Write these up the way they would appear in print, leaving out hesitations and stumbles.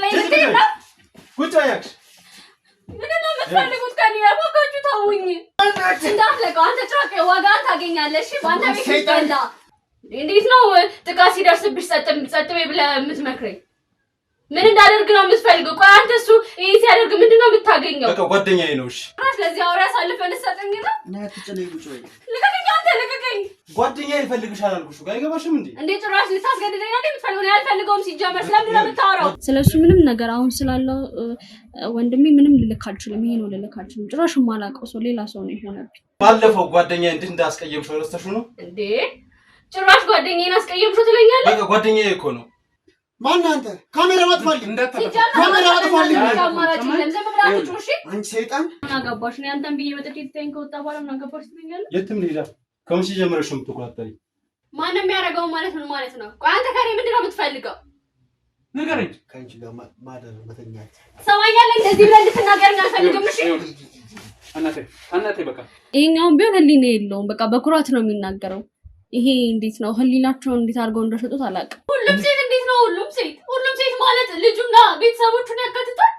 ላይ እንዴና ቁጭ ያክሽ ምንድነው የምትፈልጉት ከኔ? ያባካችሁ ታውኝ እንዳትለቀው አንተ ጫቄ ዋጋን ታገኛለሽ። ባንተ ቤት ይበላ እንዴት ነው ጥቃት ሲደርስብሽ ጸጥ ብለህ የምትመክረኝ? ምን እንዳደርግ ነው የምትፈልገው? ቆይ አንተ እሱ ይሄ ሲያደርግ ምንድነው የምታገኘው? በቃ ጓደኛዬ ነው። እሺ ስለዚህ አውራ አሳልፈን ሰጠኝ ነው እና ትጨነቂ ቁጭ ወይ ልቀቀኝ። አንተ ልቀቀኝ። ጓደኛዬ ይፈልግሻል አልኩሽ። አይገባሽም እንዴ? እንዴ ጭራሽ ልታስገድደኝ ነው የምትፈልገው? ያልፈልገውም ሲጀመር ስለምንድን ነው የምታወራው? ስለሱ ምንም ነገር አሁን ስላለው ወንድሜ ምንም ልልክ አልችልም። ይሄ ነው ልልክ አልችልም። ጭራሽ የማላውቀው ሰው ሌላ ሰው ነው የሆነብኝ። ባለፈው ጓደኛዬ እንዴት እንዳስቀየምሽው ረስተሽው ነው እንዴ? ጭራሽ ጓደኛዬን አስቀየምሽው ትለኛለህ? በቃ ጓደኛዬ እኮ ነው። ማን አንተ? ካሜራ ማጥፋልኝ ካሜራ ማጥፋልኝ። አንቺ ሰይጣን አጋባሽ ነው አንተን ብዬ ወጥቼ ትተኝ ከወጣ በኋላ ምን አጋባሽ ትለኛለህ? የትም ልሄዳ ከመቼ ጀምረሽ ነው የምትቆጣጠሪ? ማንም ያደርገው ማለት ምን ማለት ነው? ቆይ አንተ ከኔ ምንድነው የምትፈልገው? ንገረኝ። ከአንቺ ጋር ማደር መተኛት ሰማኛለህ። እንደዚህ ብለህ እንድትናገረኝ አልፈልግም። እሺ አናቴ በቃ ይሄኛውን ቢሆን ህሊና የለውም። በቃ በኩራት ነው የሚናገረው። ይሄ እንዴት ነው ህሊናቸውን እንዴት አድርገው እንደሸጡት አላውቅም። ሁሉም ሴት እንዴት ነው? ሁሉም ሴት ማለት ልጁና ቤተሰቦቹን ያካትታል።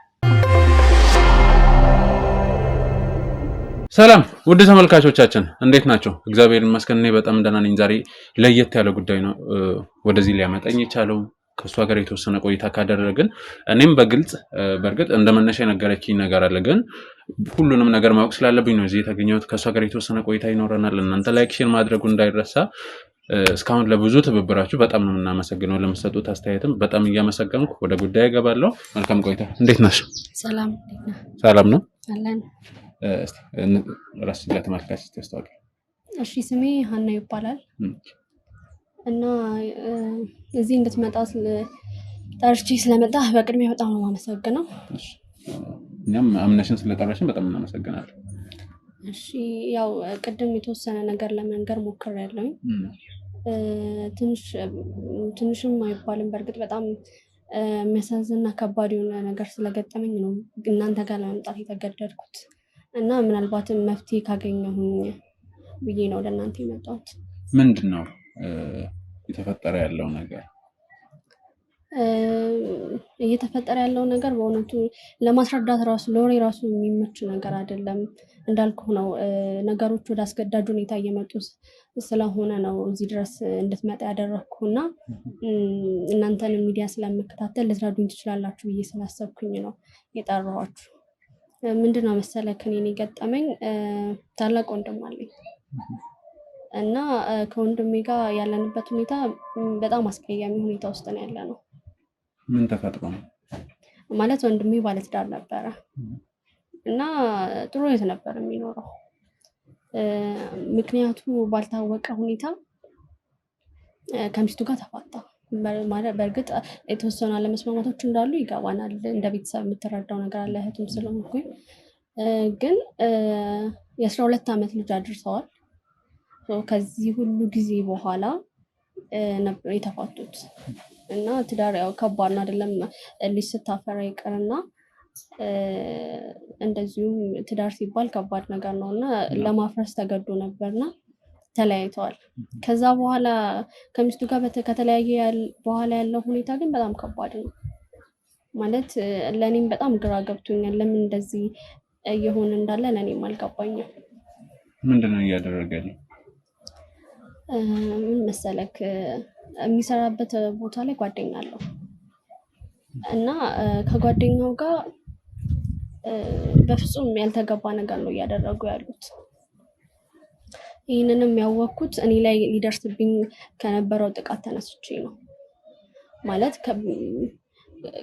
ሰላም ውድ ተመልካቾቻችን እንዴት ናቸው? እግዚአብሔር ይመስገን እኔ በጣም ደህና ነኝ። ዛሬ ለየት ያለ ጉዳይ ነው ወደዚህ ሊያመጣኝ የቻለው። ከሷ ጋር የተወሰነ ቆይታ ካደረግን እኔም በግልጽ በርግጥ እንደመነሻ የነገረችኝ ነገር አለ፣ ግን ሁሉንም ነገር ማወቅ ስላለብኝ ነው እዚህ የተገኘሁት። ከሷ ጋር የተወሰነ ቆይታ ይኖረናል። እናንተ ላይክ ሼር ማድረጉ እንዳይረሳ። እስካሁን ለብዙ ትብብራችሁ በጣም ነው የምናመሰግነው። ለምትሰጡት አስተያየትም በጣም እያመሰገንኩ ወደ ጉዳይ እገባለሁ። መልካም ቆይታ። እንዴት ነሽ? ሰላም ነው አለን። እስቲ ራስ ለተመልካች ተስተዋውቂ። እሺ ስሜ ሀና ይባላል እና እዚህ እንድትመጣ ጠርቼ ስለመጣህ በቅድሚያ በጣም ነው የማመሰግነው። እኛም አምነሽን ስለጠራሽን በጣም እናመሰግናለን። እሺ ያው ቅድም የተወሰነ ነገር ለመንገር ሞክሬያለሁ። ትንሽም አይባልም በእርግጥ በጣም የሚያሳዝንና ከባድ የሆነ ነገር ስለገጠመኝ ነው እናንተ ጋር ለመምጣት የተገደድኩት እና ምናልባትም መፍትሄ ካገኘሁኝ ብዬ ነው ወደ እናንተ የመጣሁት። ምንድን ነው እየተፈጠረ ያለው ነገር? እየተፈጠረ ያለው ነገር በእውነቱ ለማስረዳት ራሱ ለወሬ ራሱ የሚመች ነገር አይደለም። እንዳልኩ ነው ነገሮች ወደ አስገዳጅ ሁኔታ እየመጡ ስለሆነ ነው እዚህ ድረስ እንድትመጣ ያደረኩና እናንተን ሚዲያ ስለምከታተል ልትረዱኝ ትችላላችሁ ብዬ ስላሰብኩኝ ነው የጠራኋችሁ። ምንድነው መሰለህ እኔን የገጠመኝ ታላቅ ወንድም አለኝ እና ከወንድሜ ጋር ያለንበት ሁኔታ በጣም አስቀያሚ ሁኔታ ውስጥ ነው ያለነው። ምን ተፈጥሮ ነው? ማለት ወንድሜ ባለትዳር ነበረ እና ጥሩ ህይወት ነበር የሚኖረው። ምክንያቱ ባልታወቀ ሁኔታ ከሚስቱ ጋር ተፋታ። በእርግጥ የተወሰኑ አለመስማማቶች እንዳሉ ይገባናል። እንደ ቤተሰብ የምትረዳው ነገር አለ እህቱም ስለሆንኩኝ። ግን የ12 ዓመት ልጅ አድርሰዋል። ከዚህ ሁሉ ጊዜ በኋላ ነበር የተፋቱት እና ትዳር ያው ከባድ ነው አይደለም? ልጅ ስታፈራ ይቀርና እንደዚሁም ትዳር ሲባል ከባድ ነገር ነው እና ለማፍረስ ተገዶ ነበርና ተለያይተዋል። ከዛ በኋላ ከሚስቱ ጋር ከተለያየ በኋላ ያለው ሁኔታ ግን በጣም ከባድ ነው ማለት ለኔም በጣም ግራ ገብቶኛል። ለምን እንደዚህ እየሆነ እንዳለ ለኔም አልገባኝም። ምንድነው እያደረገኝ? ምን መሰለክ የሚሰራበት ቦታ ላይ ጓደኛ አለው እና ከጓደኛው ጋር በፍጹም ያልተገባ ነገር ነው እያደረጉ ያሉት። ይህንንም ያወቅኩት እኔ ላይ ሊደርስብኝ ከነበረው ጥቃት ተነስቼ ነው። ማለት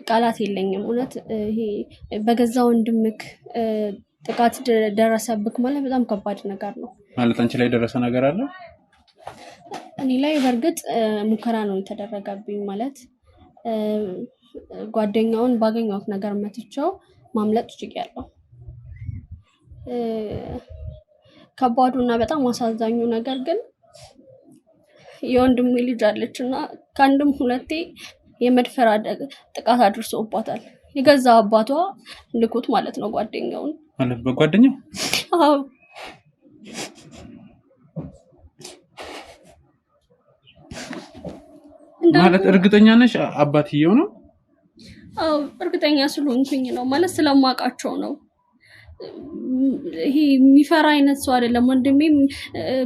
ቃላት የለኝም እውነት። ይሄ በገዛ ወንድምክ ጥቃት ደረሰብክ ማለት በጣም ከባድ ነገር ነው። ማለት አንቺ ላይ ደረሰ ነገር አለ? እኔ ላይ በእርግጥ ሙከራ ነው የተደረገብኝ። ማለት ጓደኛውን ባገኘሁት ነገር መትቼው ማምለጥ ችያለሁ። ከባዱና በጣም አሳዛኙ ነገር ግን የወንድሜ ልጅ አለች እና ከአንድም ሁለቴ የመድፈር ጥቃት አድርሶባታል። የገዛ አባቷ ልኩት ማለት ነው ጓደኛውን። ማለት በጓደኛው? አዎ ማለት እርግጠኛ ነሽ አባትየው ነው? አዎ እርግጠኛ ስለሆንኩኝ ነው ማለት ስለማውቃቸው ነው። ይሄ የሚፈራ አይነት ሰው አይደለም። ወንድሜም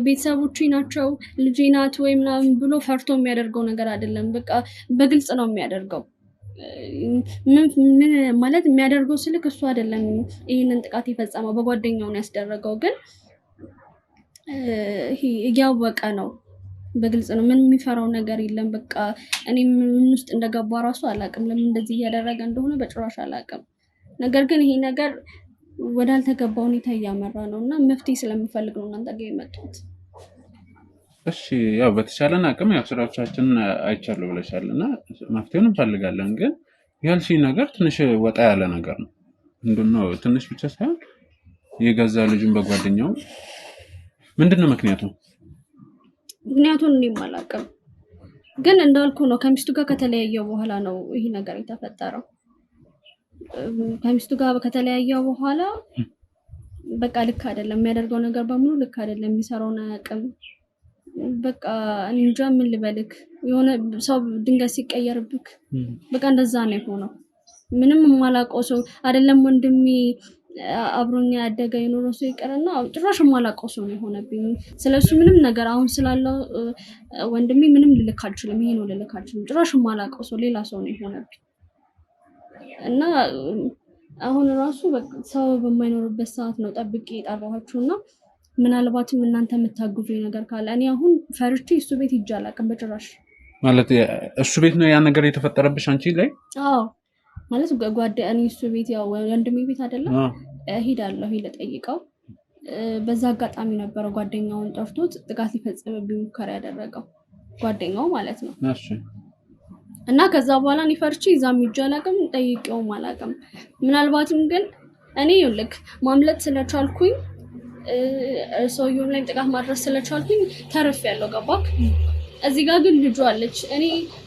ቤተሰቦቼ ናቸው ልጄ ናት ወይ ምናምን ብሎ ፈርቶ የሚያደርገው ነገር አይደለም። በቃ በግልጽ ነው የሚያደርገው። ምን ማለት የሚያደርገው ስልክ እሱ አይደለም ይሄንን ጥቃት የፈጸመው በጓደኛው ነው ያስደረገው። ግን ይሄ እያወቀ ነው በግልጽ ነው። ምን የሚፈራው ነገር የለም። በቃ እኔ ምን ውስጥ እንደገባ ራሱ አላውቅም። ለምን እንደዚህ እያደረገ እንደሆነ በጭራሽ አላውቅም። ነገር ግን ይሄ ነገር ወዳልተገባ ሁኔታ እያመራ ነው እና መፍትሄ ስለምፈልግ ነው እናንተ ጋር የመጣሁት። እሺ ያው በተቻለን አቅም ያው ስራዎቻችን አይቻለሁ ብለሻል እና መፍትሄውን እንፈልጋለን። ግን ያልሽኝ ነገር ትንሽ ወጣ ያለ ነገር ነው። ምንድነው? ትንሽ ብቻ ሳይሆን የገዛ ልጁን በጓደኛው ምንድነው ምክንያቱ? ምክንያቱን እኔም አላውቅም። ግን እንዳልኩ ነው ከሚስቱ ጋር ከተለያየ በኋላ ነው ይሄ ነገር የተፈጠረው። ከሚስቱ ጋር ከተለያየ በኋላ በቃ ልክ አይደለም የሚያደርገው ነገር በሙሉ ልክ አይደለም። የሚሰራውን አያውቅም። በቃ እኔ እንጃ ምን ልበልክ። የሆነ ሰው ድንገት ሲቀየርብክ በቃ እንደዛ ነው የሆነው። ምንም የማላውቀው ሰው አይደለም ወንድሜ አብሮኛ ያደገ የኖረው ሰው ይቀርና ጭራሽ የማላውቀው ሰው ነው የሆነብኝ። ስለሱ ምንም ነገር አሁን ስላለው ወንድሜ ምንም ልልክ አልችልም። ይሄ ነው ልልክ አልችልም። ጭራሽ የማላውቀው ሰው ሌላ ሰው ነው የሆነብኝ እና አሁን ራሱ ሰው በማይኖርበት ሰዓት ነው ጠብቄ የጠራኋችሁና ምናልባትም እናንተ የምታግዙኝ ነገር ካለ እኔ አሁን ፈርቼ እሱ ቤት ሂጅ አላውቅም በጭራሽ። ማለት እሱ ቤት ነው ያ ነገር የተፈጠረብሽ አንቺ ላይ? አዎ ማለት እኔ እሱ ቤት ያው ወንድሜ ቤት አይደለም ሄዳለሁ ልጠይቀው። በዛ አጋጣሚ ነበረ ጓደኛውን ጠርቶት ጥቃት ሊፈጽምብኝ ሙከራ ያደረገው ጓደኛው ማለት ነው። እሺ እና ከዛ በኋላ እኔ ፈርቼ እዛም ሂጅ አላውቅም ጠይቄውም አላውቅም። ምናልባትም ግን እኔ ልክ ማምለጥ ስለቻልኩኝ ሰውየውም ላይ ጥቃት ማድረስ ስለቻልኩኝ ተርፌያለሁ። ገባክ? እዚህ ጋር ግን ልጁ አለች። እኔ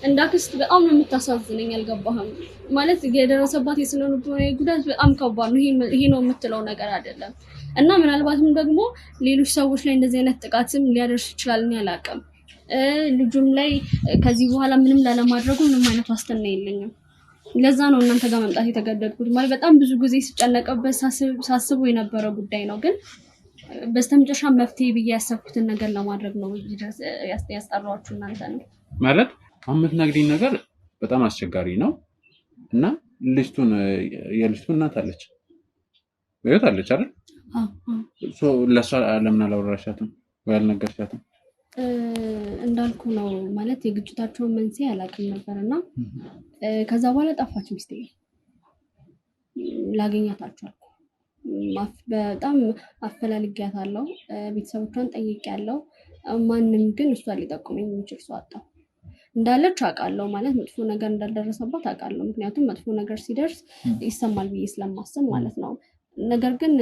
እንዳክስት በጣም ነው የምታሳዝነኝ። አልገባህም? ማለት የደረሰባት የስነ ልቦና ጉዳት በጣም ከባድ ነው። ይሄ ነው የምትለው ነገር አይደለም። እና ምናልባትም ደግሞ ሌሎች ሰዎች ላይ እንደዚህ አይነት ጥቃትም ሊያደርስ ይችላል። እኔ አላውቅም። ልጁም ላይ ከዚህ በኋላ ምንም ላለማድረጉ ምንም አይነት ዋስትና የለኝም። ለዛ ነው እናንተ ጋር መምጣት የተገደድኩት። ማለት በጣም ብዙ ጊዜ ሲጨነቅበት ሳስቡ የነበረ ጉዳይ ነው። ግን በስተመጨረሻ መፍትሄ ብዬ ያሰብኩትን ነገር ለማድረግ ነው ያስጠራኋችሁ እናንተ ነው። ማለት አሁን የምትነግሪኝ ነገር በጣም አስቸጋሪ ነው እና የልጅቱ እናት አለች በሕይወት አለች አይደል? ለእሷ ለምን አላወራሻትም ወይ አልነገርሻትም? እንዳልኩ ነው ማለት የግጭታቸውን መንስኤ አላውቅም ነበርና ከዛ በኋላ ጠፋች ሚስቴ። ላገኛት አልቻልኩም። በጣም አፈላልጊያታለሁ። ቤተሰቦቿን ጠይቄያለሁ። ማንም ግን እሷ ሊጠቁመኝ የሚችል ሰው አጣሁ። እንዳለች አውቃለሁ። ማለት መጥፎ ነገር እንዳልደረሰባት አውቃለሁ። ምክንያቱም መጥፎ ነገር ሲደርስ ይሰማል ብዬ ስለማስብ ማለት ነው። ነገር ግን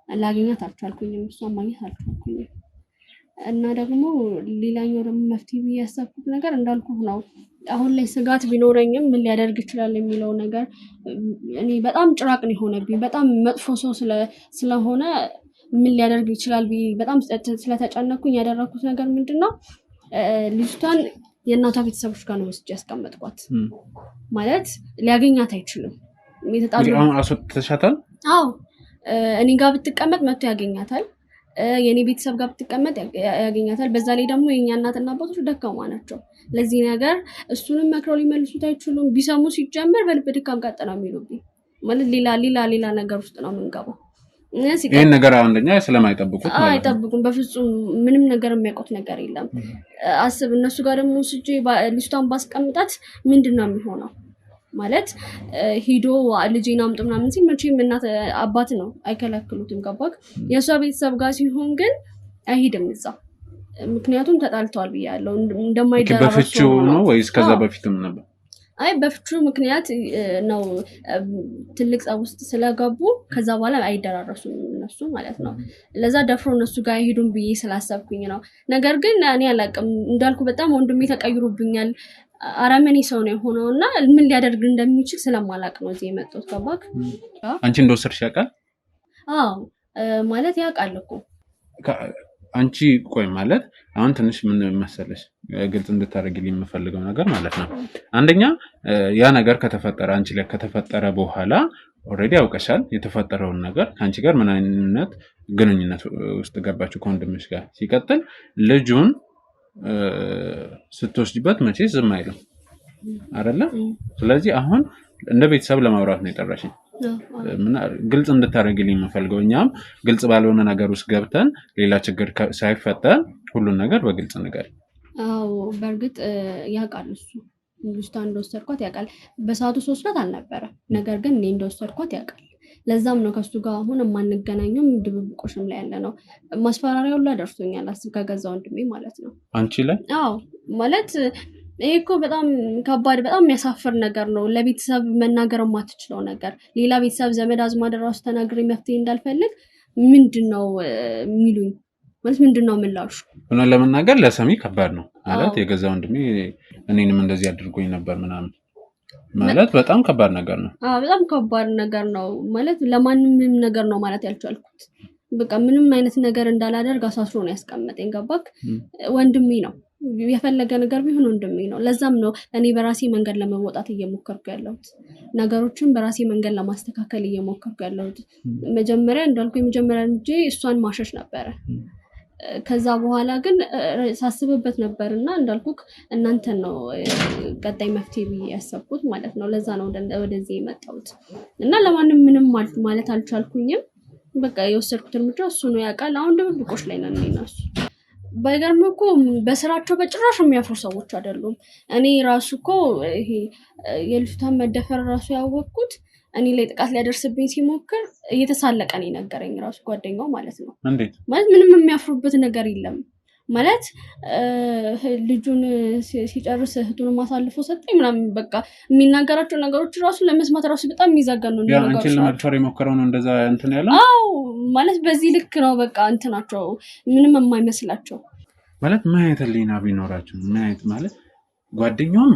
ላገኛት አልቻልኩኝም። እሷን ማግኘት አልቻልኩኝም። እና ደግሞ ሌላኛው ደግሞ መፍትሄ ብዬ ያሰብኩት ነገር እንዳልኩ ነው። አሁን ላይ ስጋት ቢኖረኝም ምን ሊያደርግ ይችላል የሚለው ነገር እኔ በጣም ጭራቅ ነው የሆነብኝ። በጣም መጥፎ ሰው ስለሆነ ምን ሊያደርግ ይችላል ብዬ በጣም ስለተጨነኩኝ ያደረኩት ነገር ምንድነው? ልጅቷን የእናቷ ቤተሰቦች ጋር ነው ወስጄ ያስቀመጥኳት። ማለት ሊያገኛት አይችልም። አሁን አስወጥተሻታል? አዎ እኔ ጋር ብትቀመጥ መጥቶ ያገኛታል። የኔ ቤተሰብ ጋር ብትቀመጥ ያገኛታል። በዛ ላይ ደግሞ የኛ እናትና አባቶች ደካማ ናቸው። ለዚህ ነገር እሱንም መክረው ሊመልሱት አይችሉም። ቢሰሙ ሲጀመር በልብ ድካም ቀጥ ነው የሚሉብኝ። ማለት ሌላ ነገር ውስጥ ነው የምንገባው። ይሄን ነገር አንደኛ ስለማይጠብቁት ማለት ነው። አይጠብቁም በፍጹም። ምንም ነገር የሚያውቁት ነገር የለም። አስብ እነሱ ጋር ደግሞ ስጄ ልጅቷን ባስቀምጣት ምንድነው የሚሆነው? ማለት ሂዶ ልጄን አምጡ ምናምን ሲል መቼም እናት አባት ነው አይከለክሉትም። ገባክ? የእሷ ቤተሰብ ጋር ሲሆን ግን አይሄድም እዛ። ምክንያቱም ተጣልተዋል ብያለሁ። እንደማይደራረሱ በፍቺው ነው ወይስ ከዛ በፊትም ነበር? አይ በፍቺው ምክንያት ነው። ትልቅ ጸብ ውስጥ ስለገቡ ከዛ በኋላ አይደራረሱም እነሱ ማለት ነው። ለዛ ደፍሮ እነሱ ጋር ሄዱን ብዬ ስላሰብኩኝ ነው። ነገር ግን እኔ አላውቅም እንዳልኩ በጣም ወንድሜ ተቀይሮብኛል። አረመኔ ሰው ነው የሆነው እና ምን ሊያደርግ እንደሚችል ስለማላውቅ ነው እዚህ የመጣሁት። ገባክ? አንቺ እንደወሰድሽ ያውቃል? አዎ ማለት ያውቃል እኮ። አንቺ ቆይ ማለት አሁን ትንሽ ምን መሰለሽ ግልጽ እንድታደርግልኝ የምፈልገው ነገር ማለት ነው። አንደኛ ያ ነገር ከተፈጠረ አንቺ ላይ ከተፈጠረ በኋላ ኦልሬዲ ያውቀሻል የተፈጠረውን ነገር ከአንቺ ጋር ምን አይነት ግንኙነት ውስጥ ገባችሁ ከወንድምሽ ጋር። ሲቀጥል ልጁን ስትወስጂበት መቼ ዝም አይልም አይደለ? ስለዚህ አሁን እንደ ቤተሰብ ለማውራት ነው የጠራሽኝ። ግልጽ እንድታደርግልኝ የምፈልገው እኛም ግልጽ ባልሆነ ነገር ውስጥ ገብተን ሌላ ችግር ሳይፈጠር ሁሉን ነገር በግልጽ ነገር። አዎ በእርግጥ ያውቃል እሱ ልጅቷ እንደወሰድኳት ያውቃል። በሰዓቱ ሶስት አልነበረም፣ ነገር ግን እኔ እንደወሰድኳት ያውቃል። ለዛም ነው ከሱ ጋር አሁን የማንገናኘውም ድብብቆሽም ላይ ያለ ነው። ማስፈራሪያው ላይ ደርሶኛል። አስብ ከገዛ ወንድሜ ማለት ነው አንቺ ላይ። አዎ ማለት ይሄ እኮ በጣም ከባድ በጣም የሚያሳፍር ነገር ነው። ለቤተሰብ መናገር የማትችለው ነገር ሌላ ቤተሰብ ዘመድ አዝማድ ራሱ ተናግሬ መፍትሄ እንዳልፈልግ ምንድነው የሚሉኝ ማለት ምንድነው ምላሹ? ሆነ ለመናገር ለሰሚ ከባድ ነው ማለት የገዛ ወንድሜ እኔንም እንደዚህ አድርጎኝ ነበር ምናምን ማለት በጣም ከባድ ነገር ነው። በጣም ከባድ ነገር ነው ማለት ለማንም ነገር ነው ማለት ያልቻልኩት። በቃ ምንም አይነት ነገር እንዳላደርግ አሳስሮ ነው ያስቀመጠኝ። ገባክ? ወንድሜ ነው የፈለገ ነገር ቢሆን ወንድሜ ነው። ለዛም ነው እኔ በራሴ መንገድ ለመወጣት እየሞከርኩ ያለሁት፣ ነገሮችን በራሴ መንገድ ለማስተካከል እየሞከርኩ ያለሁት። መጀመሪያ እንዳልኩ የመጀመሪያ ልጄ እሷን ማሸሽ ነበረ። ከዛ በኋላ ግን ሳስብበት ነበርና እንዳልኩክ እናንተን ነው ቀጣይ መፍትሄ ብዬ ያሰብኩት ማለት ነው። ለዛ ነው ወደዚህ የመጣሁት እና ለማንም ምንም ማለት አልቻልኩኝም። በቃ የወሰድኩት እርምጃ እሱ ነው ያውቃል። አሁን ድብብቆሽ ላይ ነን እነሱ። ባይገርም እኮ በስራቸው በጭራሽ የሚያፍሩ ሰዎች አይደሉም። እኔ ራሱ እኮ ይሄ የልጅቷን መደፈር ራሱ ያወቅኩት እኔ ላይ ጥቃት ሊያደርስብኝ ሲሞክር እየተሳለቀ ነው የነገረኝ ራሱ ጓደኛው ማለት ነው። እንዴት ማለት ምንም የሚያፍሩበት ነገር የለም ማለት ልጁን ሲጨርስ እህቱን ማሳልፎ ሰጠኝ ምናምን በቃ የሚናገራቸው ነገሮች ራሱ ለመስማት ራሱ በጣም የሚዘገኑ ነው። ያ አንቺን ለመድፈር የሞከረው ነው እንደዛ እንትን ያለው? አዎ ማለት በዚህ ልክ ነው በቃ እንትናቸው ምንም የማይመስላቸው ማለት ማየት ሊና ቢኖራቸው ማየት ማለት ጓደኛውም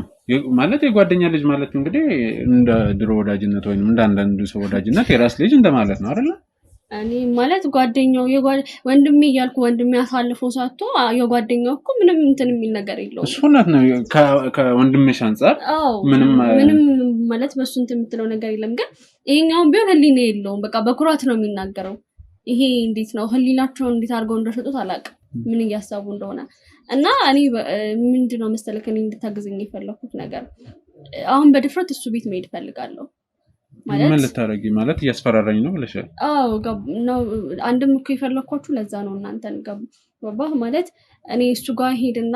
ማለት የጓደኛ ልጅ ማለት እንግዲህ እንደ ድሮ ወዳጅነት ወይንም እንደ አንዳንዱ ሰው ወዳጅነት የራስ ልጅ እንደማለት ነው አይደል? እኔ ማለት ጓደኛው ወንድሜ እያልኩ ወንድሜ አሳልፎ ሰጥቶ የጓደኛው እኮ ምንም እንትን የሚል ነገር የለውም። እሱ ናት ነው ከወንድምሽ አንፃር ምንም ማለት በሱ እንትን የምትለው ነገር የለም። ግን ይሄኛውን ቢሆን ህሊና የለውም። በቃ በኩራት ነው የሚናገረው። ይሄ እንዴት ነው ህሊናቸውን እንዴት አድርገው እንደሸጡት አላውቅም፣ ምን እያሰቡ እንደሆነ እና እኔ ምንድነው መሰለህ እኔ እንድታግዘኝ የፈለኩት ነገር አሁን በድፍረት እሱ ቤት መሄድ ፈልጋለሁ። ማለት ምን ልታረጊ ማለት እያስፈራራኝ ነው ብለሻል? አዎ ነው አንድም እኮ የፈለኳችሁ ለዛ ነው እናንተን ገባህ ማለት እኔ እሱ ጋር ሄድና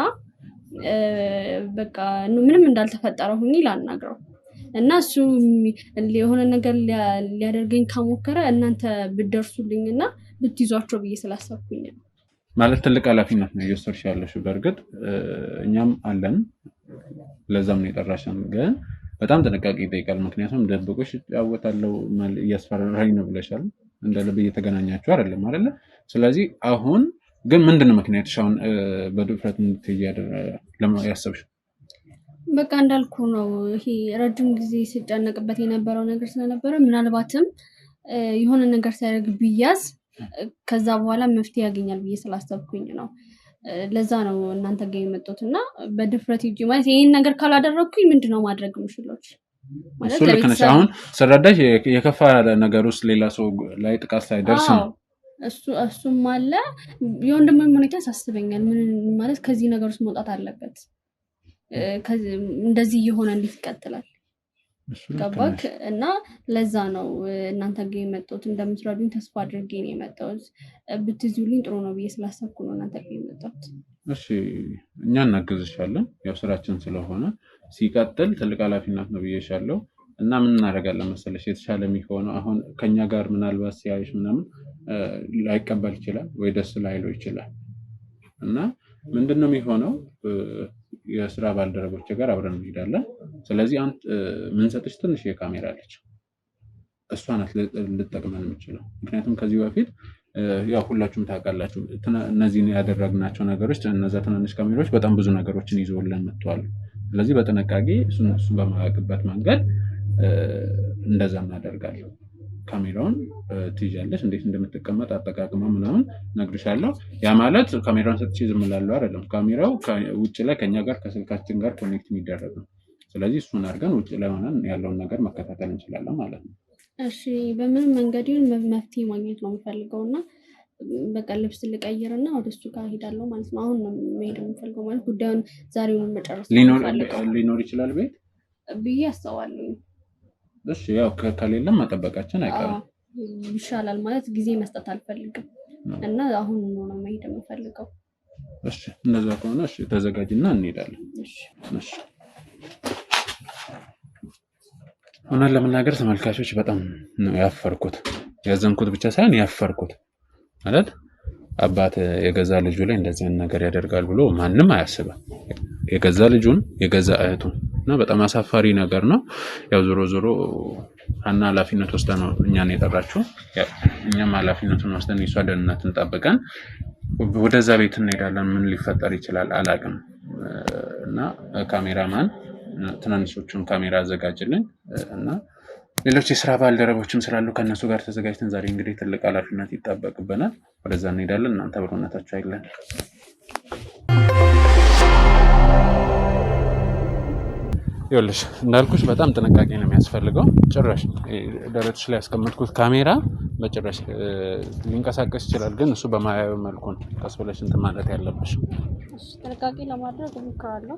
በቃ ምንም እንዳልተፈጠረ ሆኜ ላናግረው እና እሱ የሆነ ነገር ሊያደርገኝ ከሞከረ እናንተ ብትደርሱልኝና ብትይዟቸው ብዬ ስላሰብኩኝ ነው። ማለት ትልቅ ኃላፊነት ነው እየወሰድሽ ያለሽው። በእርግጥ እኛም አለን ለዛም ነው የጠራሽን፣ ግን በጣም ጥንቃቄ ይጠይቃል። ምክንያቱም ደብቆሽ ያወጣለው እያስፈራራኝ ነው ብለሻል። እንደ ልብ እየተገናኛችሁ አይደለም አይደለ? ስለዚህ አሁን ግን ምንድነው ምክንያትሽ አሁን በድፍረት እንድትይ ያሰብሽው? በቃ እንዳልኩ ነው ይሄ ረጅም ጊዜ ሲጨነቅበት የነበረው ነገር ስለነበረ ምናልባትም የሆነ ነገር ሲያደርግ ቢያዝ ከዛ በኋላ መፍትሄ ያገኛል ብዬ ስላሰብኩኝ ነው። ለዛ ነው እናንተ ጋር የመጣሁት እና በድፍረት ሂጂ ማለት ይሄን ነገር ካላደረኩኝ ምንድነው ማድረግ የምችለው ማለት ለቤተሰብ አሁን ስረዳሽ የከፋ ነገር ውስጥ ሌላ ሰው ላይ ጥቃት ሳይደርስ ነው። እሱም አለ የወንድሜ ሁኔታ ያሳስበኛል። ምን ማለት ከዚህ ነገር ውስጥ መውጣት አለበት። እንደዚህ እየሆነ እንዴት ይቀጥላል? ገባክ? እና ለዛ ነው እናንተ ጋር የመጣሁት። እንደምትረዱኝ ተስፋ አድርጌ ነው የመጣሁት። ብትይዙልኝ ጥሩ ነው ብዬ ስላሰብኩ ነው እናንተ ጋር የመጣሁት። እሺ እኛ እናግዝሻለን፣ ያው ስራችን ስለሆነ። ሲቀጥል ትልቅ ኃላፊነት ነው ብዬሻለሁ እና ምን እናደርጋለን መሰለሽ የተሻለ የሚሆነው አሁን ከኛ ጋር ምናልባት ሲያይሽ ምናምን ላይቀበል ይችላል ወይ ደስ ላይለው ይችላል እና ምንድነው የሚሆነው የስራ ባልደረቦች ጋር አብረን እንሄዳለን። ስለዚህ አንተ ምን ሰጥሽ ትንሽ የካሜራ አለች እሷ ናት ልትጠቅመን የምችለው። ምክንያቱም ከዚህ በፊት ያው ሁላችሁም ታውቃላችሁ እነዚህን ያደረግናቸው ነገሮች እነዛ ትናንሽ ካሜራዎች በጣም ብዙ ነገሮችን ይዘውልን መጥተዋል። ስለዚህ በጥንቃቄ እሱን በማያውቅበት መንገድ እንደዛ እናደርጋለን። ካሜራውን ትይዣለሽ፣ እንዴት እንደምትቀመጥ አጠቃቅማ ምናምን ነግርሻለሁ። ያ ማለት ካሜራውን ሰጥቼ ዝም እላለሁ አይደለም። ካሜራው ውጭ ላይ ከኛ ጋር ከስልካችን ጋር ኮኔክት የሚደረግ ነው። ስለዚህ እሱን አድርገን ውጭ ላይ ሆነን ያለውን ነገር መከታተል እንችላለን ማለት ነው። እሺ፣ በምን መንገድ ይሁን መፍትሄ ማግኘት ነው የምፈልገው እና በቃ ልብስ ልቀይርና ወደ እሱ ጋር ሄዳለሁ ማለት ነው። አሁን ነው መሄድ የምፈልገው ማለት ጉዳዩን ዛሬውን መጨረስ ሊኖር ይችላል ቤት ብዬ አስባለሁ። እሺ፣ ያው ከሌለም መጠበቃችን አይቀርም ይሻላል ማለት ጊዜ መስጠት አልፈልግም እና አሁን ነው መሄድ የምፈልገው። እሺ፣ እንደዛ ከሆነ እሺ ተዘጋጅና እንሄዳለን። እሺ። እውነት ለመናገር ተመልካቾች በጣም ነው ያፈርኩት። ያዘንኩት ብቻ ሳይሆን ያፈርኩት ማለት አባት የገዛ ልጁ ላይ እንደዚህ ነገር ያደርጋል ብሎ ማንም አያስብም። የገዛ ልጁን የገዛ እህቱን እና በጣም አሳፋሪ ነገር ነው። ያው ዞሮ ሀና ኃላፊነት ወስዳ ነው እኛን የጠራችው። እኛም ኃላፊነቱን ወስደን የሷ ደህንነትን ጠብቀን ወደዛ ቤት እንሄዳለን። ምን ሊፈጠር ይችላል አላውቅም። እና ካሜራማን ትናንሾቹን ካሜራ አዘጋጅልን እና ሌሎች የስራ ባልደረቦችም ስላሉ ከነሱ ጋር ተዘጋጅተን ዛሬ እንግዲህ ትልቅ ኃላፊነት ይጠበቅብናል። ወደዛ እንሄዳለን። እናንተ በእውነታችሁ አይለን ይኸውልሽ እንዳልኩሽ በጣም ጥንቃቄ ነው የሚያስፈልገው። ጭራሽ ደረትሽ ላይ ያስቀመጥኩት ካሜራ በጭራሽ ሊንቀሳቀስ ይችላል፣ ግን እሱ በማያየው መልኩ ነው ቀስ ብለሽ እንትን ማለት ያለብሽ። ጥንቃቄ ለማድረግ እሞክራለሁ።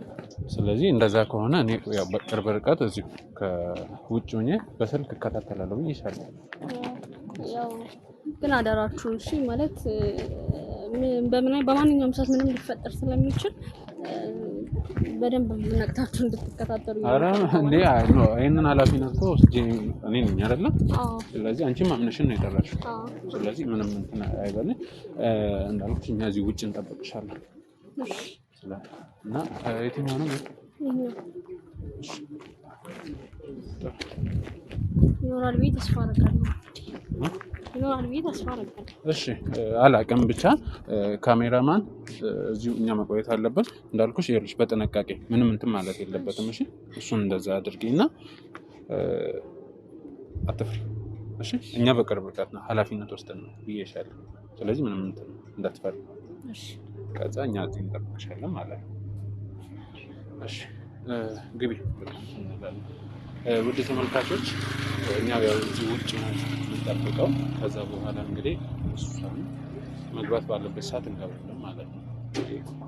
ስለዚህ እንደዛ ከሆነ እኔ ያው በቅርብ ርቀት እዚሁ ከውጭ ሆኜ በስልክ እከታተላለሁ ይሻላል። ያው ግን አደራችሁን እሺ፣ ማለት በማንኛውም ሰዓት ምንም ሊፈጠር ስለሚችል በደንብ ነቅታችሁ እንድትከታተሉ። አረ እንዴ ይሄንን ኃላፊነት እኮ ወስጄ እኔ ነኝ አይደለም። ስለዚህ አንቺም አምነሽን ነው የጠራሽው። ስለዚህ ምንም እንትን አይበልኝ። እንዳልኩሽ እኛ እዚህ ውጭ እንጠብቅሻለን። እና የትኛው ነው ይኖራል ብዬ ተስፋ አደርጋለሁ። እሺ አላውቅም፣ ብቻ ካሜራማን እዚሁ እኛ መቆየት አለበት። እንዳልኩሽ ይኸውልሽ በጥንቃቄ ምንም እንትን ማለት የለበትም። እሺ እሱን እንደዛ አድርጊና አትፍሪ። እሺ እኛ በቅርብ ርቀት ነው ኃላፊነት ወስደን ነው ብዬሻለሁ። ስለዚህ ምንም እንትን እንዳትፈሪ። እሺ ከዛ እኛ እዚህ እንጠብቅሻለን ማለት ነው። እሺ ግቢ እንላለን። ውድ ተመልካቾች እኛ ያው እዚህ ውጭ ነው የምንጠብቀው። ከዛ በኋላ እንግዲህ እሱን መግባት ባለበት ሰዓት እንገባለን ማለት ነው።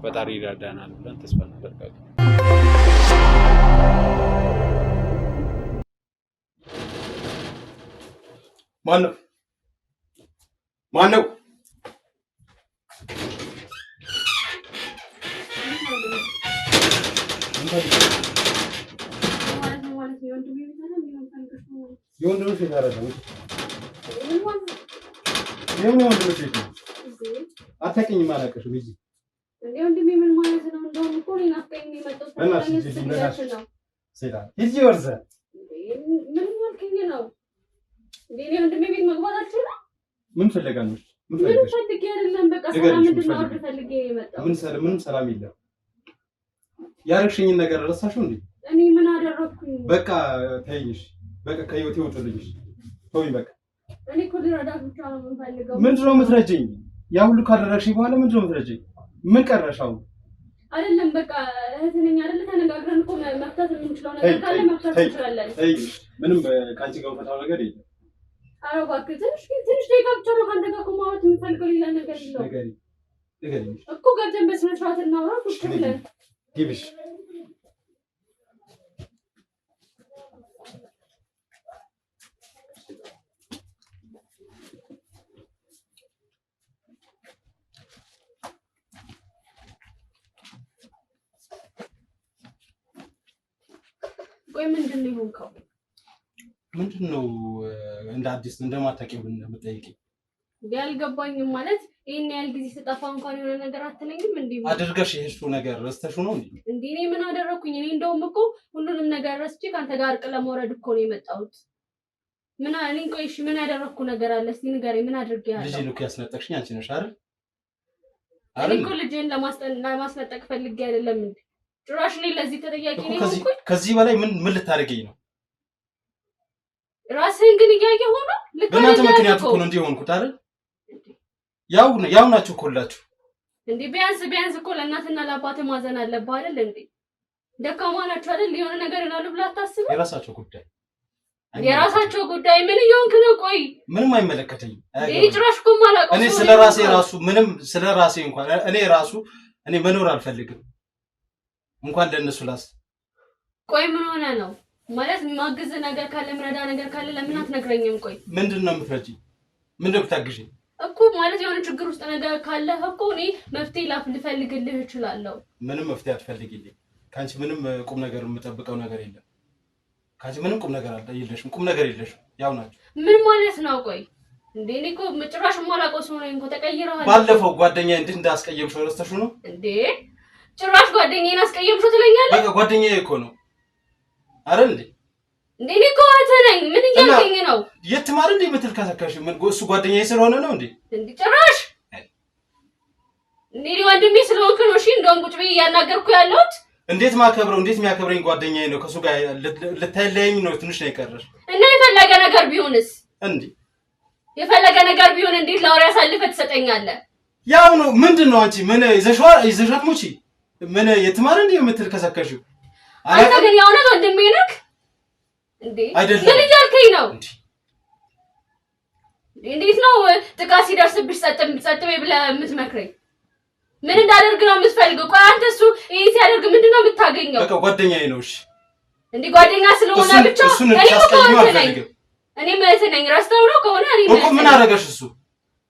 ፈጣሪ ይረዳናል ብለን ተስፋ እናደርጋለን። ማነው? የወንድም ሴት አይደለም። የምን ወንድም ሴት ነው? አታውቂኝም፣ አላውቅሽም። ልጅ ወንድሜ ምን ማለት ነው? እንደውም እኮ እኔን አፍቀኝ የመጣው ምን ማለት ነው? ወንድሜ ቤት መግባት አልችልም። ምን ፈልጋለሽ? ምን ፈልጌ አይደለም። በቃ ሰላም እንድናወርድ ፈልጌ የመጣው። ምንም ሰላም የለም። ያረግሽኝን ነገር ረሳሽው እንዴ? እኔ ምን አደረኩኝ? በቃ ተይሽ። በቃ ከህይወቴ ውጡልኝ። ተውኝ በቃ። እኔ እኮ ልረዳሽ ብቻ ነው የምፈልገው። ምንድን ነው የምትረጂኝ? ያ ሁሉ ካደረግሽኝ በኋላ ምንድን ነው የምትረጂኝ? ምን ቀረሽ አሁን? አይደለም በቃ እህት ነኝ አይደል? ተነጋግረን እኮ መፍታት የምንችለው ነገር ካለ መፍታት እንችላለን። ምንም ከአንቺ ጋር ፈታው ነገር የለም። ኧረ እባክህ ትንሽ ደቂቃ ብቻ ነው ከአንተ ጋር እኮ ማውራት የምፈልገው፣ ሌላ ነገር የለውም እኮ። ገብተን በስነ ስርዓት እናውራ ቁጭ ብለን። ግቢሽ ወይ ምንድን ነው የሆንከው? ምንድን ነው እንደ አዲስ እንደማታውቂው የምትጠይቂኝ? ያልገባኝም ማለት ይሄን ያህል ጊዜ ስጠፋ እንኳን የሆነ ነገር አትለኝም እንዴ? አድርገሽ ይሄሽው ነገር ረስተሽው ነው እንዴ? እንዴ እኔ ምን አደረኩኝ? እኔ እንደውም እኮ ሁሉንም ነገር ረስቼ ካንተ ጋር እርቅ ለመውረድ እኮ ነው የመጣሁት። እኔ ቆይ እሺ ምን ያደረኩ ነገር አለ? እስቲ ንገረኝ። ምን አድርጌያለሁ? ልጅ ነው ያስነጠቅሽኝ አንቺ ነሽ አይደል? እኔ እኮ ልጄን ለማስነጠቅ ፈልጌ አይደለም እንዴ? ጭራሽ እኔ ለዚህ ተጠያቂ ነኝ እኮ። ከዚህ በላይ ምን ልታደርገኝ ነው? ራስህን ግን እያየህ ሆኖ ልክ በእናንተ ምክንያት እኮ ነው እንዲህ ሆንኩት አይደል? ያው ናችሁ እኮ ሁላችሁ። እንዴ ቢያንስ እኮ ለእናትና ለአባትህ ማዘን አለብህ አይደል እንዴ? ደካማ ናቸው አይደል? የሆነ ነገር ይላሉ ብላ አታስብም? የራሳቸው ጉዳይ ምን እየሆንክ ነው? ቆይ ምንም አይመለከተኝም። ጭራሽ እኮ ማላውቀው እኔ ስለራሴ እንኳን እኔ መኖር አልፈልግም እንኳን ለነሱ ላስ ቆይ ምን ሆነ ነው ማለት ማግዝ ነገር ካለ ምረዳ ነገር ካለ ለምን አትነግረኝም? ቆይ ምንድነው የምትረጂ? ምንድነው የምታግዢኝ እኮ ማለት የሆነ ችግር ውስጥ ነገር ካለ እኮ እኔ መፍትሄ ልፈልግልህ እችላለሁ። ምንም መፍትሄ አትፈልጊልኝ። ካንቺ ምንም ቁም ነገር የምጠብቀው ነገር የለም። ካንቺ ምንም ቁም ነገር የለሽም። ያው ናችሁ። ምን ማለት ነው? ቆይ እንዴ እኔ እኮ ጭራሽ ማላውቀው ሰው ነኝ እኮ ተቀይረሃል። ባለፈው ጓደኛዬ እንዴት እንዳስቀየምሽው ረስተሽው ነው እንዴ? ጭራሽ ጓደኛዬን አስቀየምሽው ትለኛለህ? በቃ ጓደኛዬ እኮ ነው አይደል እንዴ? እንዴ እኔ እኮ እህትህ ነኝ። ምን እያልከኝ ነው? የትማር እንዴ የምትልከሰከሽ? ምን እሱ ጓደኛዬ ስለሆነ ነው እንዴ? እንዴ ጭራሽ እንዴ ወንድሜ ስለሆንክ ነው። እሺ እንደውም ቁጭ ብዬ እያናገርኩ ያለሁት እንዴት የሚያከብረኝ ጓደኛዬ ነው። ከሱ ጋር ልታይለኝ ነው ትንሽ ነው የቀረሽ። እና የፈለገ ነገር ቢሆንስ? እንዴ የፈለገ ነገር ቢሆን እንዴት ላውራ ያሳልፈህ ትሰጠኛለህ? ያው ነው። ምንድነው አንቺ ምን ይዘሻት ሙቺ? ምን የትማር እንዴ የምትልከሰከሽው? አንተ ግን የእውነት ወንድሜ ነህ እንዴ? አይደለም። ምን እያልከኝ ነው? እንዴት ነው ጥቃት ሲደርስብሽ ጸጥ ብለህ የምትመክረኝ? ምን እንዳደርግ ነው የምትፈልገው? ቆይ አንተ እሱ ይሄ ሲያደርግ ምንድነው የምታገኘው? በቃ ጓደኛዬ ነው። እሺ እንዴ ጓደኛ ስለሆነ ብቻ እኔ ማለት ነኝ። ረስተው ነው ከሆነ እኔ ማለት ምን አደረገሽ? እሱ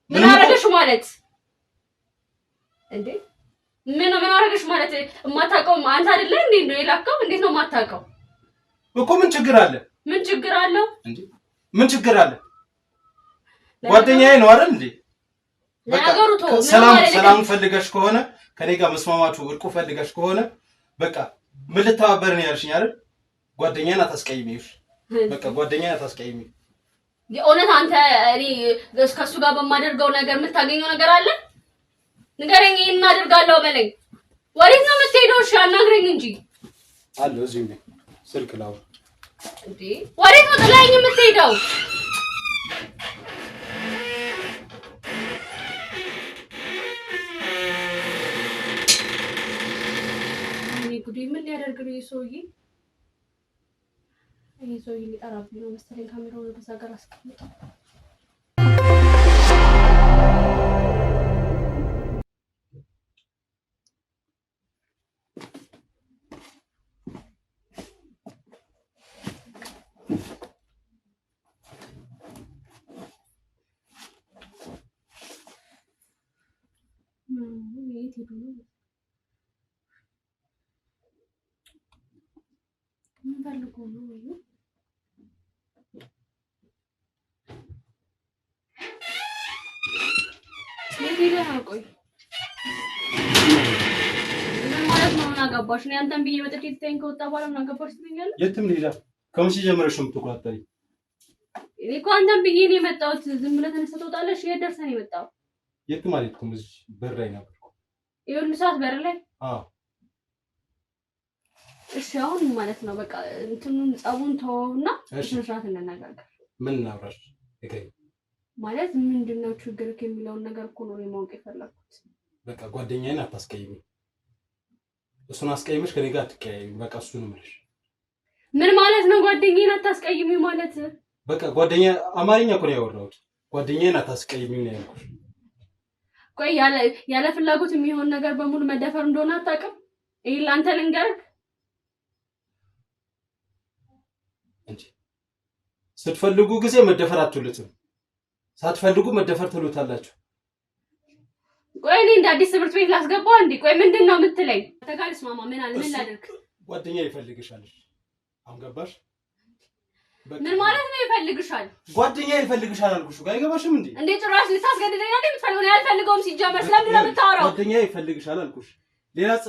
ምን አደረገሽ ማለት እንዴ? ምን አደረገሽ ማለት የማታውቀው አንተ አይደለ እንዴ? ነው የላከው? እንዴት ነው የማታውቀው እኮ? ምን ችግር አለ? ምን ችግር አለው እንዴ? ምን ችግር አለ? ጓደኛዬ ነው አይደል እንዴ? ነገሩ ተው። ሰላም ፈልገሽ ከሆነ ከኔ ጋር መስማማቱ እርቁ ፈልገሽ ከሆነ በቃ ምን ልተባበር ነው ያልሽኝ አይደል? ጓደኛዬን አታስቀይሚሽ። በቃ ጓደኛዬን አታስቀይሚ። የእውነት አንተ እኔ ከሱ ጋር በማደርገው ነገር የምታገኘው ነገር አለ? ንገረኝ። ይሄን እናደርጋለሁ በለኝ። ወዴት ነው የምትሄደው? እሺ አናግረኝ እንጂ አለው። እዚሁ ነኝ። ስልክ ላው እንዴ ወዴት ነው ጥላኝ የምትሄደው? ጉዴ ምን ሊያደርግ ነው የሰውዬ? ይሄ ሰውዬ ሊጠራብኝ ነው መሰለኝ። ካሜራውን ወደ እዛ ጋር አስቀምጠው። አገባሽ ነው አንተን ብዬ መጥቼ ትተኝ ከወጣ በኋላ ምን አገባሽ ትለኛለህ? የትም ሌላ ከመቼ ጀምረሽ ነው የምትቆጣጠሪ? እኔ እኮ አንተን ብዬ ነው የመጣሁት። ዝም ብለህ ተነስተህ ትወጣለሽ። የት ደርሰህ ነው የመጣው? የትም አልሄድኩም። እዚህ በር ላይ ነበር። ይኸውልህ ሰዓት በር ላይ። አዎ እሺ አሁን ማለት ነው በቃ እንትኑን ጸቡን ተወውና በስነ ስርዓት እንነጋገር። ምን እናውራሽ? ማለት ምንድነው ችግርህ የሚለውን ነገር እኮ ነው ማወቅ የፈለኩት። በቃ ጓደኛዬን አታስቀይሚ። እሱን አስቀይመሽ ከኔ ጋር አትቀያይሚ። በቃ እሱ ነው የምልሽ። ምን ማለት ነው ጓደኛዬን አታስቀይሚ ማለት? በቃ ጓደኛ አማርኛ እኮ ነው ያወራሁት። ጓደኛዬን አታስቀይሚ ነው ያልኩሽ። ቆይ ያለ ፍላጎት የሚሆን ነገር በሙሉ መደፈር እንደሆነ አታውቅም? ይሄ ላንተ ልንገርህ እንጂ ስትፈልጉ ጊዜ መደፈር አትሉትም፣ ሳትፈልጉ መደፈር ትሉታላችሁ። ቆይ እኔ እንደ አዲስ ትምህርት ቤት ላስገባው እንዴ? ቆይ ምንድነው የምትለኝ? ተጋልስ ማማ ምን አለ? ምን ላድርግ? ጓደኛ ይፈልግሻል። አሁን ገባሽ? ምን ማለት ነው ይፈልግሻል? ጓደኛ ይፈልግሻል አልኩሽ። ጋር አይገባሽም እንዴ? እንዴ ጭራሽ ልታስገድደኝ አይደል? የምትፈልገው ነው ያልፈልገውም። ሲጀመር ስለምን ነው የምታወራው? ጓደኛ ይፈልግሻል አልኩሽ።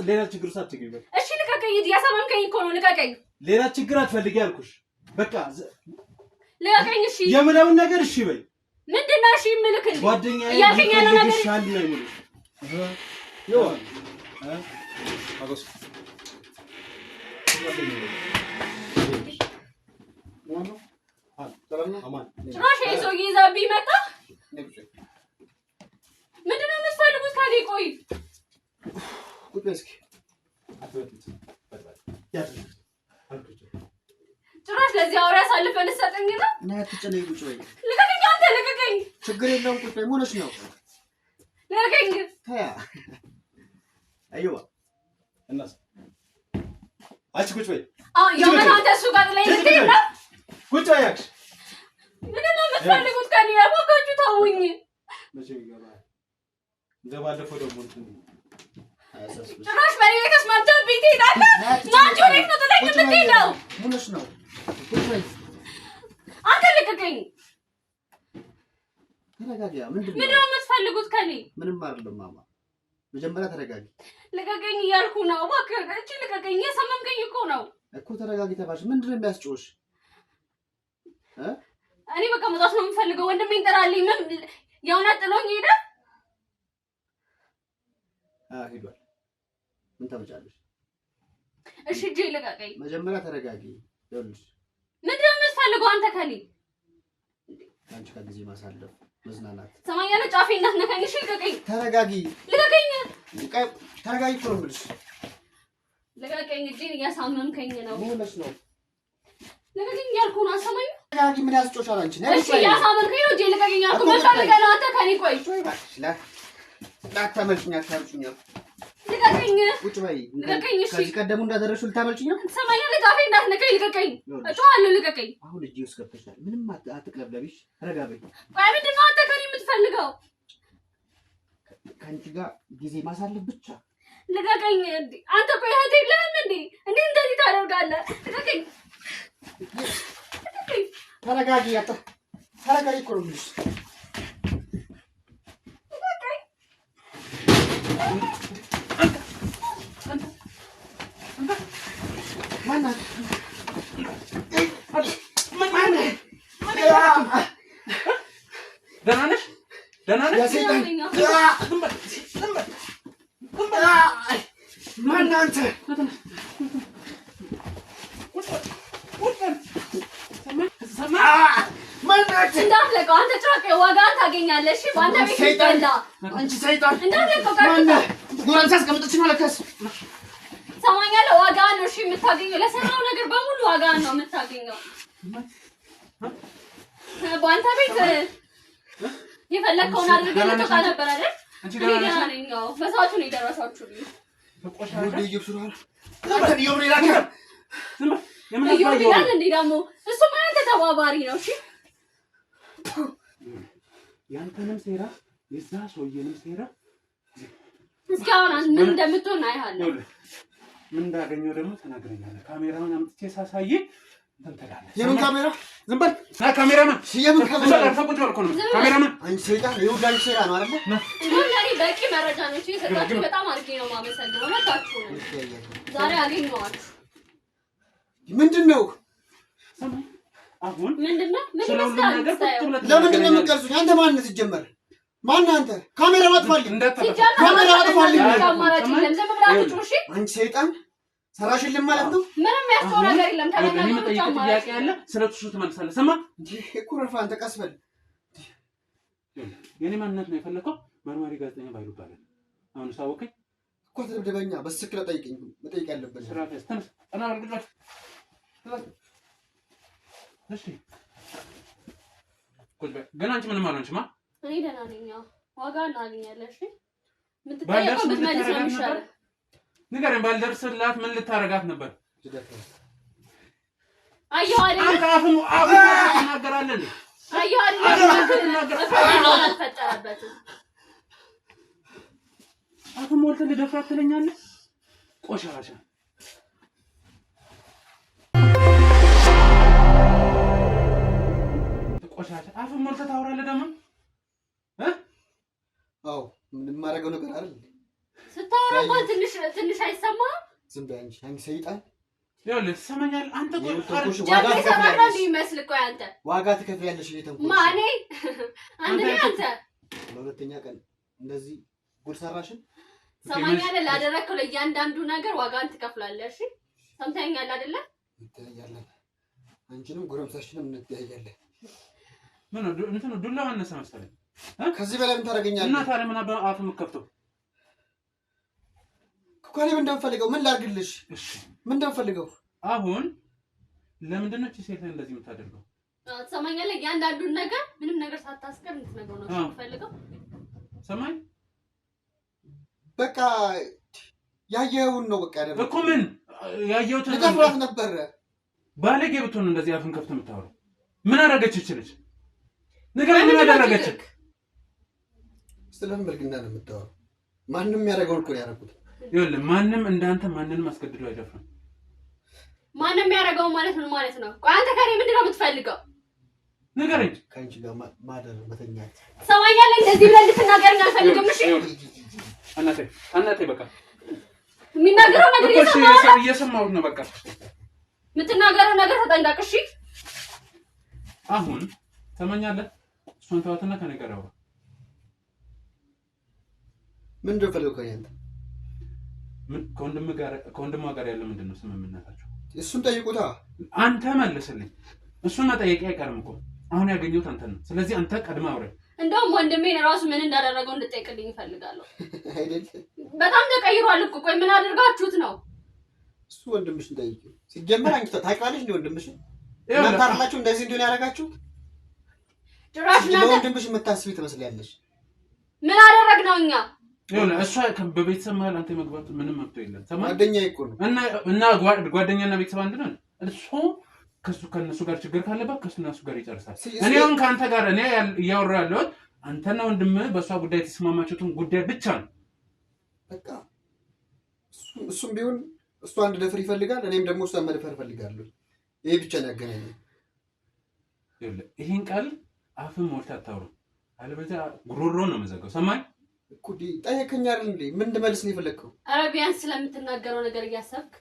ሌላ ችግር ውስጥ አትገቢ። እሺ ልቀቀኝ። ያሰማምከኝ እኮ ነው። ልቀቀኝ። ሌላ ችግር አትፈልጊ አልኩሽ። በቃ ልቀቀኝ። እሺ የምለውን ነገር እሺ በይ። ምንድነው እሺ የምልክ እንዴ? ጓደኛ ይፈልግሻል ነው የምልሽ። አጎስ ጭራሽ ሰውዬ ይዘብኝ መጣ። ምንድን ነው የምትፈልጉት ከእኔ? ቆይ ቁጭ በይ እስኪ። ጭራሽ ለዚህ አውሬ አሳልፈህ ልትሰጠኝ ነው? እና አትጨነቂ፣ ቁጭ በይ። ልቀቀኝ አንተ ልቀቀኝ። ችግር የለውም ቁጭ በይ። ምን ሆነሽ ነው? ልቀቀኝ። ታያ አይዋ እናስ አንቺ ቁጭ በይ። የምን አንተ እሱ ጋር ላይ ልትሄድ ነው? ቁጭ በይ ያልኩሽ። ምንድን ነው የምትፈልጉት ከእኔ? እባካችሁ ተውኝ። መቼ ይገባል? እንደባለፈው ደግሞ እንትን ጭራሽ በእኔ ላይ ተስማምተህብኝ ትሄዳለህ? ናንቺ ወዴት ነው ጥለኝ የምትሄደው? ምን ሆነሽ ነው? ቁጭ በይ። አንተ ልቀቀኝ። ተረጋጊ። ምንድን ነው የምትፈልጉት ከእኔ? ምንም አይደለም ማማ፣ መጀመሪያ ተረጋጊ። ልቀቀኝ እያልኩ ነው። እባክህ እቺ ልቀቀኝ። እየሰመምከኝ እኮ ነው እኮ። ተረጋጊ ተባልሽ። ምንድን ነው የሚያስጮሽ? እኔ በቃ መውጣት ነው የምፈልገው። ወንድሜን ጥራልኝ። ምን የእውነት ጥሎኝ ሄደ? ሄዷል። ምን ታመጫለሽ? እሺ እጄ ልቀቀኝ። መጀመሪያ ተረጋጊ። ይኸውልሽ ምንድን ነው የምትፈልገው አንተ ከእኔ? አንቺ ጋር ጊዜ ማሳለፍ፣ መዝናናት። ሰማኛለህ? ጫፌ እንዳትነካኝ። እሺ ልቀቀኝ። ተረጋጊ። ልቀቀኝ። ተረጋጊ እኮ ነው የምልሽ። ልቀቀኝ። እጄን እያሳመምከኝ ነው። ምን ሆነሽ ነው? ልቀቀኝ እያልኩህ ነው። አሰማኝ። ተረጋጊ። ምን ያስጮሻል አንቺ? እሺ እያሳመምከኝ ነው። እጄን ልቀቀኝ እያልኩህ። ምን ፈልገህ ነው አንተ ከእኔ? ቆይ ላታመልጭኝ አታምጪኝ። ልቀቀኝ። ቁጭ በይ። ልቀቀኝ። እሺ ከዚህ ቀደሙ እንዳደረሽው ልታመልጭኝ ነው? ሰማኛለህ? ጫፌ እንዳትነካኝ። ልቀቀኝ። እጮሃለሁ። ልቀቀኝ። አሁን እጄ ውስጥ ገብተሻል። ምንም አትቅለብለቢሽ። ተረጋ በይ። ቆይ ምንድን ነው አንተ ከእኔ የምትፈልገው? ከአንቺ ጋር ጊዜ ማሳለፍ ብቻ። ልቀቀኝ። አንተ ቆይ እህት የለህም እንዴ? እንዴት እንደዚህ ታደርጋለህ? ልቀቀኝ። ተረጋጊ። ተረጋጊ እኮ ነው የምልሽ። ደህና ነሽ? ደህና ነሽ? ማነህ አንተ? እንዳትለቀው አንተ ጭራቅ፣ ዋጋህን ታገኛለህ። እሺ በአንተ ቤት ይበላ። አንቺ ሰይጣን እንዳትለቀው። ማነህ? ጎረምሳ አስቀምጠሽ ነው ለከስ። ሰማኛለህ? ዋጋህን ነው እሺ የምታገኘው። ለሰራው ነገር በሙሉ ዋጋህን ነው የምታገኘው። በአንተ ቤት የፈለግከውን አድርገህ ልትወጣ ነበር አይደል? እኔ ደህና ነኝ። በሰዓቱ ነው የደረሳችሁልኝ። ይላል እንዴ ደግሞ? እሱማ ያንተ ተባባሪ ነው። እሺ ያንተንም ሴራ የዛ ሰውዬንም ሴራ እስኪ አሁን ምን እንደምትሆን አይሃለሁ። ምን እንዳገኘው ደግሞ ተናግረኛለህ። ካሜራውን አምጥቼ ሳሳይ እንትን ትላለህ። የምን ካሜራ? ዝም በል ና። ካሜራማን የምን ካሜራ? ቁጭ በል እኮ ነው ካሜራማን። አንቺ ሰይጣን የውዳን ሴራ ነው አይደል? እንደውም ለእኔ በቂ መረጃ ነው የሰጣችሁ። በጣም አድርጌ ነው የማመሰግነው። መጣችሁ ነው ዛሬ አገኘኋችሁ። ምንድን ነው አሁን? ምንድን ነው ለምንድን ነው የምትቀርጹኝ? አንተ ማንነት ሲጀመር ማነህ አንተ? ካሜራ ማጥፋልኝ። ካሜራ ማጥፋልኝ። አንቺ ሰይጣን ሰራሽልኝ ማለት ነው። ምንም ያስተው ነገር የለም። እኔ የምጠይቅህ ጥያቄ አለ። ስለሱ ትመልሳለህ። ስማ እኮ ረፋ አንተ ቀስ በል። የኔ ማንነት ነው የፈለከው? መርማሪ ጋዜጠኛ ባይሉ ይባላል። አሁን ሳወቀኝ እኮ ተደብደበኛ። በስክለ ጠይቀኝ። መጠይቅ ያለበት ስራ ተነስ። እና አልግዛት። እሺ ቁጭ በል። ግን አንቺ ምንም አልሆንሽማ። እኔ ደህና ነኝ። ዋጋ እናገኛለሽ። የምትጠየቀው ብትመልስ ነው የሚሻለው። ንገረኝ። ባልደርስላት ምን ልታረጋት ነበር? አየሁ አይደል? አንተ አፍሙ ትናገራለህ። አየሁ አይደል? አልፈጠረበትም። አፍ ሞልተህ ልደፍራት ትለኛለህ? ቆሻሻ ቆሻሻ። አፍ ሞልተህ ታወራለህ ደግሞ። አዎ ምን ማረገው ነገር አይደል? ስታወራ እንኳን ትንሽ አይሰማህም? ዝም በይ አንቺ ሰይጣን። ይኸውልህ ትሰማኛለህ? አንተ ዋጋ ትከፍያለሽ። ማኔ አንተ ለሁለተኛ ቀን እንደዚህ ጉድ ሰራሽን። ሰማኛለህ? ላደረግከው ለእያንዳንዱ ነገር ዋጋን ትከፍላለህ። እሺ ሰምተኸኛል አይደለ? ይታያለን። አንቺንም ጎረምሳሽንም እንተያያለን። ምን ነው እንትን ዱላ ማነሳ መሰለኝ። ከዚህ በላይ ምን ታደርገኛለህ? እና ታዲያ ምን አፍ የምትከፍተው? ኮኮሌ ምን እንደምፈልገው ምን ላድርግልሽ? እሺ ምን እንደምፈልገው? አሁን ለምንድን ነው ሴት ላይ እንደዚህ የምታደርገው? ትሰማኛለህ? ያንዳንዱን ነገር ምንም ነገር ሳታስቀር እንድትነግረው ነው የምፈልገው። ሰማኝ። በቃ ያየኸውን ነው በቃ ያደረገው እኮ። ምን ያየሁት ልደፍራት ነበረ። ባለጌ ብትሆን እንደዚህ አፍን ከፍተህ የምታወራው ምን አደረገች ይችላል? ንገረኝ፣ ምን አደረገች? ስለምን በልግና ነው የምታወራው? ማንንም ያደረገውን እኮ ያደረጉት። ይኸውልህ ማንንም እንዳንተ ማንንም አስገድዶ አይደፍርም። ማንንም ያደረገው ማለት ምን ማለት ነው? ቆይ አንተ ከኔ ምንድን ነው የምትፈልገው? ንገረኝ። ከአንቺ ጋር ማደር መተኛት። ሰማኛለህ? እንደዚህ ብለህ እንድትናገረኝ አልፈልግም። እሺ እናቴ በቃ የሚናገረው ነገር እየሰማሁት ነው። በቃ የምትናገረው ነገር ተጠንቀቅ። እሺ አሁን ሰማኛለህ? እሷን ተዋትና ከኔ ጋር አውራ። ምን እንደፈለገው ከእኔ ምን ከወንድሟ ጋር ያለ ምንድን ነው ስምምነታቸው? እሱን ጠይቁታ። አንተ መልስልኝ። እሱን መጠየቅ አይቀርም እኮ አሁን ያገኘሁት አንተ ነው። ስለዚህ አንተ ቀድማ አውራ። እንደውም ወንድሜን ራሱ ምን እንዳደረገው እንድጠይቅልኝ እፈልጋለሁ። አይደል? በጣም ተቀይሯል እኮ። ቆይ ምን አድርጋችሁት ነው? እሱ ወንድምሽን ጠይቂ። ሲጀመር አንቺ ታውቂዋለሽ እንደ ወንድምሽን እናንተ አይደላችሁ እንደዚህ እንዲሆን ያደረጋችሁት? ጭራሽ ወንድምሽ የምታስቢ ትመስላለሽ። ምን አደረግነው እኛ? ይኸውልህ እሷ በቤተሰብ መሀል አንተ መግባት ምንም መብት የለም። ጓደኛዬ እኮ ነው እና ጓደኛና ቤተሰብ አንድ ነን። እሱ ከእነሱ ጋር ችግር ካለባት ከእነሱ ጋር ይጨርሳል። እኔ አሁን ከአንተ ጋር እኔ እያወራሁ ያለሁት አንተና ወንድምህ በእሷ ጉዳይ የተስማማችሁትን ጉዳይ ብቻ ነው። በቃ እሱም ቢሆን እሷ አንድ ደፍር ይፈልጋል፣ እኔም ደግሞ እሷን መድፈር እፈልጋለሁ። ይሄ ብቻ ነው ያገናኘን። ይኸውልህ ይሄን ቃል አፍን ሞልተህ አታውራ፣ አለበለዚያ ጉሮሮን ነው የምዘጋው። ሰማኝ እኮ ጠየቀኝ አይደል እንዴ? ምን እንድመልስ ነው የፈለግከው? ኧረ ቢያንስ ስለምትናገረው ነገር እያሰብክ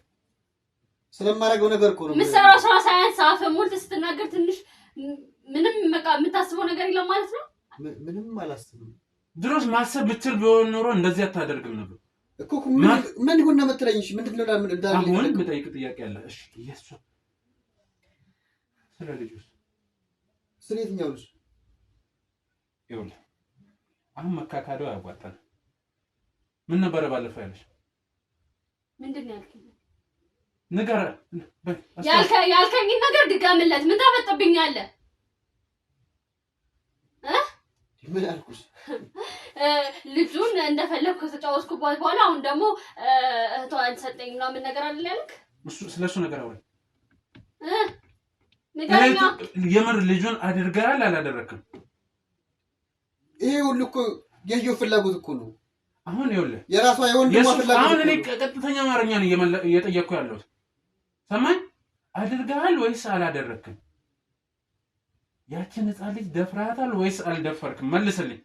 ስለማደርገው ነገር እኮ ነው የምትሰራው ስራ ሳያንስ አፍን ሞልተህ ስትናገር ትንሽ ምንም በቃ የምታስበው ነገር የለም ማለት ነው። ምንም አላስብም። ድሮስ ማሰብ ብትችል ቢሆን ኖሮ እንደዚህ አታደርግም ነበር እኮ። ምን ይሁን ነው የምትለኝ? እሺ ምንድን ነው አሁን የምጠይቅህ ጥያቄ አለ። እሺ እየሷ ስለ ልጁስ ስለ የትኛው ልጅ? ይኸውልህ አሁን መካካዶ ያዋጣል። ምን ነበረ ባለፈው ያለሽ? ምንድን ነው ያልከኝ? ንገረኝ። ያልከኝ ነገር ድጋምለት። ምን ታፈጥብኛለህ? ምን አልኩሽ? ልጁን እንደፈለግኩ ከተጫወትኩባት በኋላ አሁን ደግሞ እህቷን ሰጠኝ ምናምን ነገር አይደል ያልክ? ስለሱ ነገር አውሪ። የምር ልጁን አድርገሃል አላደረክም? ይሄ ሁሉ እኮ የየው ፍላጎት እኮ ነው። አሁን ይኸውልህ የራሷ የወንድሟ ፍላጎት። አሁን እኔ ቀጥተኛ አማርኛ ነው እየጠየቅኩ ያለሁት። ሰማኝ? አድርገሃል ወይስ አላደረክም? ያችን ህፃን ልጅ ደፍራታል ወይስ አልደፈርክም? መልስልኝ።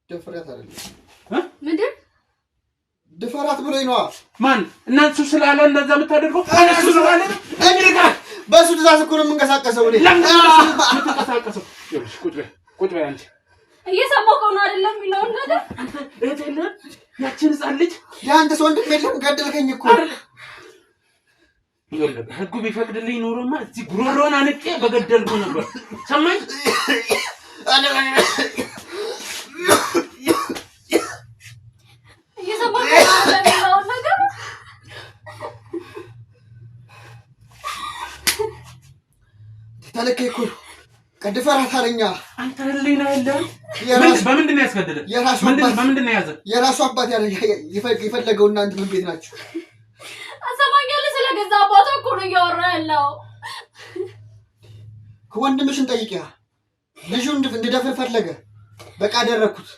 ደፍራት አይደለም። ምንድን ድፈራት ብሎኝ ነዋ። ማን? እናንተ ስላለ እንደዛ የምታደርገው? እሱ ስላለ እንዴት? በሱ ትእዛዝ እኮ ነው የምንቀሳቀሰው። እኔ የምትንቀሳቀሰው ቁጭ በይ አንቺ። እየሰማሁ ከሆነ አይደለም የሚለውን ነገር አንተ እህት የለህም? ያችን ህፃን ልጅ የአንተ ወንድም የለም? ገደልከኝ እኮ። ህጉ ቢፈቅድልኝ ኖሮማ እዚህ ጉሮሮን አንቄ በገደልኩ ነበር። ሰማኝ? እየሰማሁ ከሆነ የሚለውን ነገር ተለከኝ እኮ። ቀድፈራት አለኛ። አንተ ህሊና የለህም? በምንድን ነው ያስገደደህ? በምንድን ነው የያዘህ? የራሱ አባት የፈለገው። እናንተ ምን ቤት ናችሁ? አሰማኛለህ? ስለገዛ አባቷ እኮ ነው እያወራ ያለው። ከወንድምሽን ጠይቂያ። ልጁ እንድደፍር ፈለገ። በቃ አደረኩት።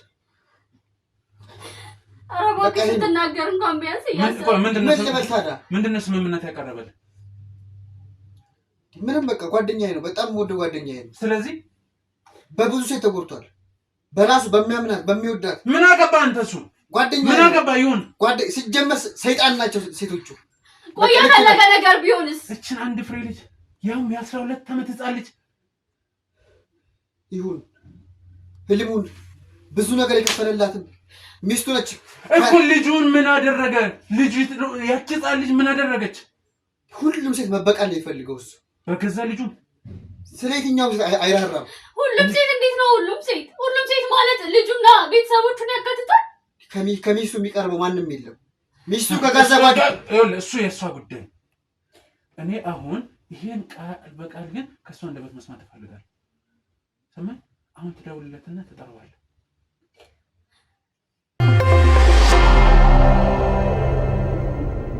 ኧረ እባክህ ስትናገር እንኳን ቢያንስ እያሰብክ ምንድን ነው ስምምነት ያቀረበልህ? ምንም በቃ ጓደኛዬ ነው። በጣም የምወደው ጓደኛዬ ነው። ስለዚህ በብዙ ሴት ተጎድቷል። በራሱ በሚያምናት በሚወዳት። ምን አገባህ አንተ? እሱ ጓደኛዬ ምን አገባህ? ይሁን ሲጀመር ሰይጣን ናቸው ሴቶቹ። ቆይ የፈለገ ነገር ቢሆንስ? እችን አንድ ፍሬ ልጅ ያውም የ12 ዓመት ህፃን ልጅ ይሁን ህልሙን ብዙ ነገር የከፈለላትን ሚስቱ ነች እኮ። ልጁን ምን አደረገ? ያቺ ህፃን ልጅ ምን አደረገች? ሁሉም ሴት መበቃል ነው የሚፈልገው እሱ በገዛ ልጁ። ስለ የትኛው ሴት አይራራም። ሁሉም ሴት እንዴት ነው? ሁሉም ሴት ማለት ልጁና ቤተሰቦቹን ያካትታል። ከሚስቱ የሚቀርበው ማንም የለም። ሚስቱ ከገዛ እሱ የእሷ ጉዳይ። እኔ አሁን ይሄን ቃል በቃል ግን ከእሷ አንደበት መስማት እፈልጋለሁ። ሰማኝ። አሁን ትደውልለትና ትጠራዋለህ።